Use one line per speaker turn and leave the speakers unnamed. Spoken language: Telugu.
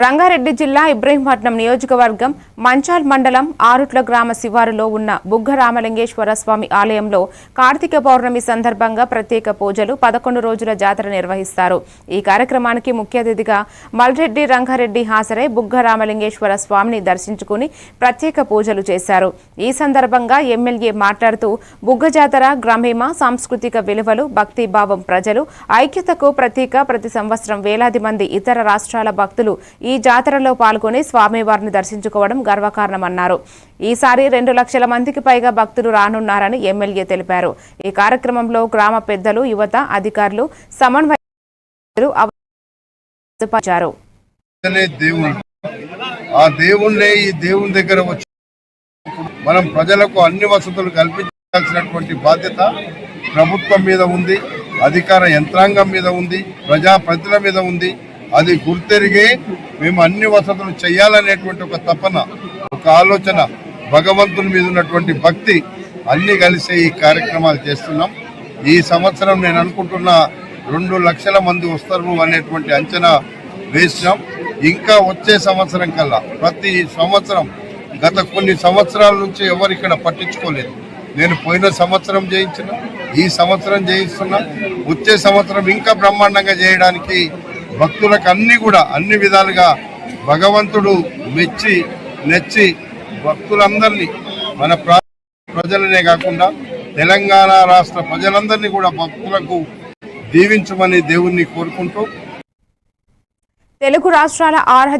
రంగారెడ్డి జిల్లా ఇబ్రహీంపట్నం నియోజకవర్గం మంచాల్ మండలం ఆరుట్ల గ్రామ శివారులో ఉన్న బుగ్గ రామలింగేశ్వర స్వామి ఆలయంలో కార్తీక పౌర్ణమి సందర్భంగా ప్రత్యేక పూజలు 11 రోజుల జాతర నిర్వహిస్తారు। ఈ కార్యక్రమానికి ముఖ్య అతిథిగా మల్రెడ్డి రంగారెడ్డి హాజరై బుగ్గ రామలింగేశ్వర స్వామిని దర్శించుకుని ప్రత్యేక పూజలు చేశారు। ఈ సందర్భంగా ఎమ్మెల్యే మాట్లాడుతూ బుగ్గ జాతర గ్రామీణ సాంస్కృతిక విలువలు భక్తి భావం ప్రజలు ఐక్యతకు ప్రతీక। ప్రతి సంవత్సరం వేలాది మంది ఇతర రాష్ట్రాల భక్తులు ఈ జాతరలో పాల్గొని స్వామివారిని దర్శించుకోవడం గర్వకారణమన్నారు। ఈసారి 2 లక్షల మందికి పైగా భక్తులు రానున్నారని ఎమ్మెల్యే తెలిపారు। ఈ కార్యక్రమంలో గ్రామ పెద్దలు యువత అధికారులు సమన్వయకులు అవతరించారు।
ఆ దేవుణ్ణే ఈ దేవుని దగ్గర వచ్చి మనం ప్రజలకు అన్ని వసతులు కల్పించాల్సినటువంటి బాధ్యత ప్రభుత్వం మీద ఉంది, అధికార యంత్రాంగం మీద ఉంది, ప్రజాప్రతినిధుల మీద ఉంది। అది గుర్తెరిగి మేము అన్ని వసతులు చేయాలనేటువంటి ఒక తపన, ఒక ఆలోచన, భగవంతుని మీద ఉన్నటువంటి భక్తి అన్ని కలిసి ఈ కార్యక్రమాలు చేస్తున్నాం। ఈ సంవత్సరం నేను అనుకుంటున్న 2 లక్షల మంది వస్తారు అనేటువంటి అంచనా వేసినాం। ఇంకా వచ్చే సంవత్సరం కల్లా ప్రతి సంవత్సరం గత కొన్ని సంవత్సరాల నుంచి ఎవరు ఇక్కడ పట్టించుకోలేదు। నేను పోయిన సంవత్సరం చేయించిన, ఈ సంవత్సరం చేయిస్తున్నా, వచ్చే సంవత్సరం ఇంకా బ్రహ్మాండంగా చేయడానికి భక్తులకు అన్ని విధాలుగా భగవంతుడు మెచ్చి నెచ్చి భక్తులందరినీ మన ప్రజలనే కాకుండా తెలంగాణ రాష్ట్ర ప్రజలందరినీ కూడా భక్తులకు దీవించమని దేవుణ్ణి కోరుకుంటూ
తెలుగు రాష్ట్రాల